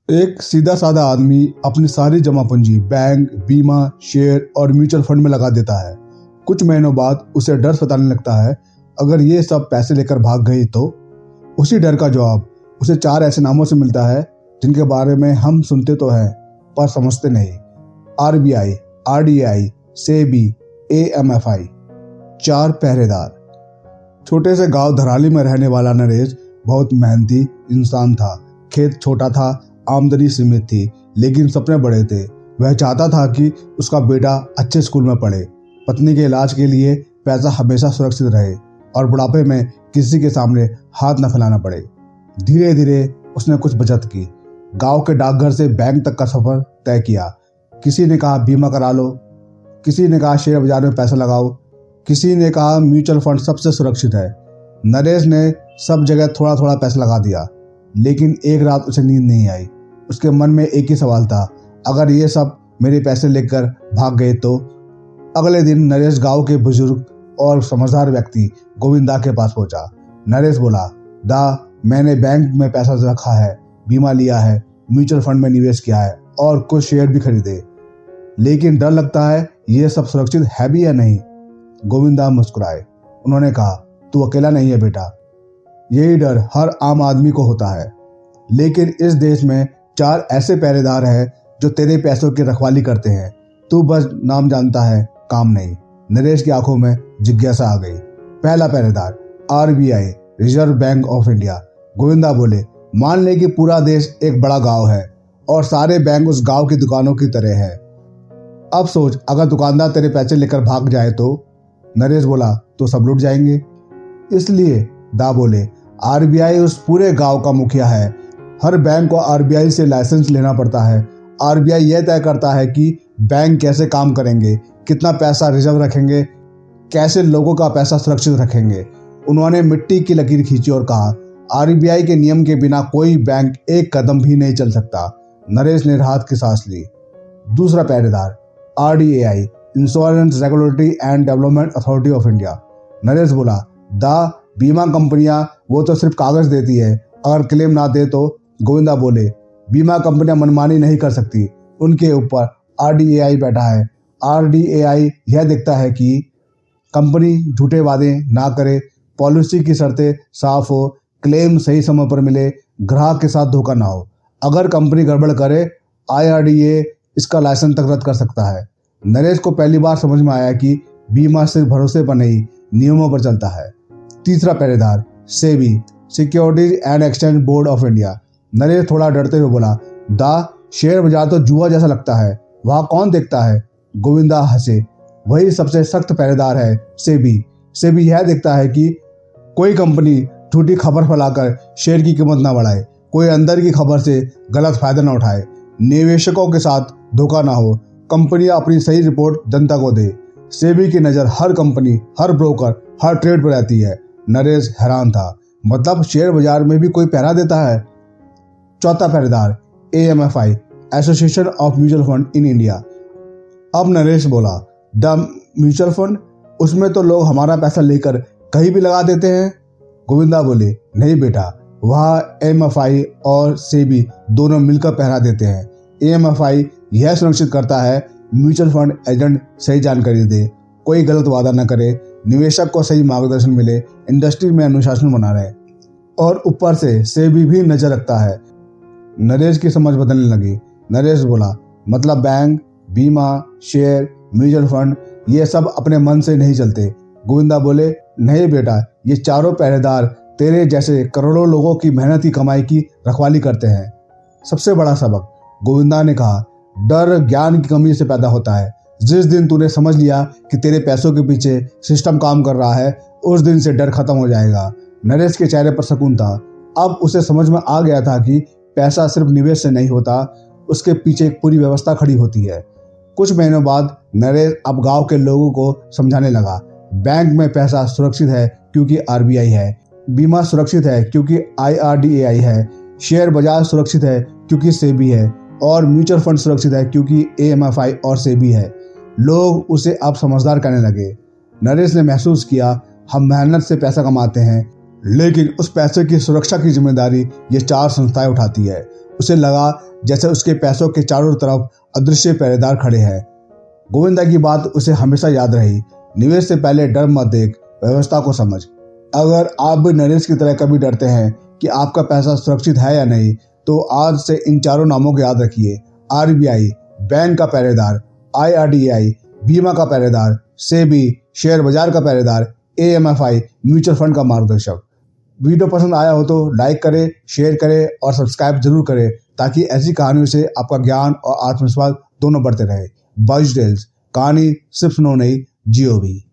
एक सीधा साधा आदमी अपनी सारी जमा पूंजी बैंक, बीमा, शेयर और म्यूचुअल फंड में लगा देता है। कुछ महीनों बाद उसे डर सताने लगता है, अगर ये सब पैसे लेकर भाग गई तो। उसी डर का जवाब उसे 4 ऐसे नामों से मिलता है जिनके बारे में हम सुनते तो हैं पर समझते नहीं। RBI, RDAI, SEBI, AMFI। 4 पहरेदार। छोटे से गांव धराली में रहने वाला नरेश बहुत मेहनती इंसान था। खेत छोटा था, आमदनी सीमित थी, लेकिन सपने बड़े थे। वह चाहता था कि उसका बेटा अच्छे स्कूल में पढ़े, पत्नी के इलाज के लिए पैसा हमेशा सुरक्षित रहे और बुढ़ापे में किसी के सामने हाथ न फैलाना पड़े। धीरे धीरे उसने कुछ बचत की, गांव के डाकघर से बैंक तक का सफर तय किया। किसी ने कहा बीमा करा लो, किसी ने कहा शेयर बाजार में पैसा लगाओ, किसी ने कहा म्यूचुअल फंड सबसे सुरक्षित है। नरेश ने सब जगह थोड़ा थोड़ा पैसा लगा दिया, लेकिन एक रात उसे नींद नहीं आई। उसके मन में एक ही सवाल था, अगर ये सब मेरे पैसे लेकर भाग गए तो। अगले दिन नरेश गांव के बुजुर्ग और समझदार व्यक्ति गोविंदा के पास पहुंचा। नरेश बोला, दा, मैंने बैंक में पैसा रखा है, बीमा लिया है, म्यूचुअल फंड में निवेश किया है और कुछ शेयर भी खरीदे, लेकिन डर लगता है ये सब सुरक्षित है भी या नहीं। गोविंदा मुस्कुराए। उन्होंने कहा, तू अकेला नहीं है बेटा, यही डर हर आम आदमी को होता है, लेकिन इस देश में 4 ऐसे पहरेदार हैं जो तेरे पैसों की रखवाली करते हैं। तू बस नाम जानता है, काम नहीं। नरेश की आंखों में जिज्ञासा आ गई। पहला पहरेदार RBI, reserve bank of India. Govinda बोले, मान ले कि पूरा देश एक बड़ा गांव है और सारे बैंक उस गांव की दुकानों की तरह है। अब सोच, अगर दुकानदार तेरे पैसे लेकर भाग जाए तो। नरेश बोला, तो सब लूट जाएंगे। इसलिए दा बोले, RBI उस पूरे गांव का मुखिया है। हर बैंक को RBI से लाइसेंस लेना पड़ता है। RBI यह तय करता है कि बैंक कैसे काम करेंगे, कितना पैसा रिजर्व रखेंगे, कैसे लोगों का पैसा सुरक्षित रखेंगे। उन्होंने मिट्टी की लकीर खींची और कहा, RBI के नियम के बिना कोई बैंक एक कदम भी नहीं चल सकता। नरेश ने राहत की सांस ली। दूसरा पहरेदार RDAI, insurance regulatory and development authority of India. Naresh बोला, दा, बीमा कंपनियां वो तो सिर्फ कागज देती है, अगर क्लेम ना दे तो। गोविंदा बोले, बीमा कंपनियां मनमानी नहीं कर सकती, उनके ऊपर RDAI बैठा है। RDAI यह देखता है कि कंपनी झूठे वादे ना करे, पॉलिसी की शर्तें साफ हो, क्लेम सही समय पर मिले, ग्राहक के साथ धोखा ना हो। अगर कंपनी गड़बड़ करे, IRDA इसका लाइसेंस तक रद्द कर सकता है। नरेश को पहली बार समझ में आया कि बीमा सिर्फ भरोसे पर नहीं, नियमों पर चलता है। तीसरा पहरेदार SEBI, securities and exchange board of India. Naresh थोड़ा डरते हुए बोला, दा, शेयर बाजार तो जुआ जैसा लगता है, वहां कौन देखता है। गोविंदा हंसे। वही सबसे सख्त पहरेदार है सेबी। सेबी यह देखता है कि कोई कंपनी झूठी खबर फैलाकर शेयर की कीमत ना बढ़ाए, कोई अंदर की खबर से गलत फायदा ना उठाए, निवेशकों के साथ धोखा ना हो, कंपनियां अपनी सही रिपोर्ट जनता को दे। सेबी की नज़र हर कंपनी, हर ब्रोकर, हर ट्रेड पर रहती है। नरेश हैरान था, मतलब शेयर बाजार में भी कोई पहरा देता है। चौथा पहरेदार AMFI, association of mutual fund in India. अब नरेश बोला, द म्यूचुअल फंड, उसमें तो लोग हमारा पैसा लेकर कहीं भी लगा देते हैं। गोविंदा बोले, नहीं बेटा, वहाँ AMFI और सेबी दोनों मिलकर पहरा देते हैं। AMFI यह सुनिश्चित करता है म्यूचुअल फंड एजेंट सही जानकारी दे, कोई गलत वादा न करे, निवेशक को सही मार्गदर्शन मिले, इंडस्ट्री में अनुशासन बना रहे, और ऊपर से सेबी भी नजर रखता है। नरेश की समझ बदलने लगी। नरेश बोला, मतलब बैंक, बीमा, शेयर, म्यूचुअल फंड ये सब अपने मन से नहीं चलते। गोविंदा बोले, नहीं बेटा, ये चारों पहरेदार तेरे जैसे करोड़ों लोगों की मेहनत की कमाई की रखवाली करते हैं। सबसे बड़ा सबक, गोविंदा ने कहा, डर ज्ञान की कमी से पैदा होता है। जिस दिन तूने समझ लिया कि तेरे पैसों के पीछे सिस्टम काम कर रहा है, उस दिन से डर खत्म हो जाएगा। नरेश के चेहरे पर सुकून था। अब उसे समझ में आ गया था कि पैसा सिर्फ निवेश से नहीं होता, उसके पीछे एक पूरी व्यवस्था खड़ी होती है। कुछ महीनों बाद नरेश अब गांव के लोगों को समझाने लगा, बैंक में पैसा सुरक्षित है क्योंकि RBI है, बीमा सुरक्षित है क्योंकि IRDAI है, शेयर बाजार सुरक्षित है क्योंकि सेबी है, और म्यूचुअल फंड सुरक्षित है क्योंकि AMFI और सेबी है। लोग उसे अब समझदार कहने लगे। नरेश ने महसूस किया, हम मेहनत से पैसा कमाते हैं, लेकिन उस पैसे की सुरक्षा की जिम्मेदारी ये 4 संस्थाएं उठाती है। उसे लगा जैसे उसके पैसों के चारों तरफ अदृश्य पहरेदार खड़े हैं। गोविंदा की बात उसे हमेशा याद रही, निवेश से पहले डर मत देख, व्यवस्था को समझ। अगर आप भी नरेश की तरह कभी डरते हैं कि आपका पैसा सुरक्षित है या नहीं, तो आज से इन चारों नामों को याद रखिए। RBI बैंक का पहरेदार, IRDAI बीमा का पहरेदार, सेबी शेयर बाजार का पहरेदार, AMFI म्यूचुअल फंड का मार्गदर्शक। वीडियो पसंद आया हो तो लाइक करें, शेयर करें और सब्सक्राइब जरूर करें, ताकि ऐसी कहानियों से आपका ज्ञान और आत्मविश्वास दोनों बढ़ते रहे। बॉयज टेल्स, कहानी सिर्फ सुनो नहीं, जियो भी।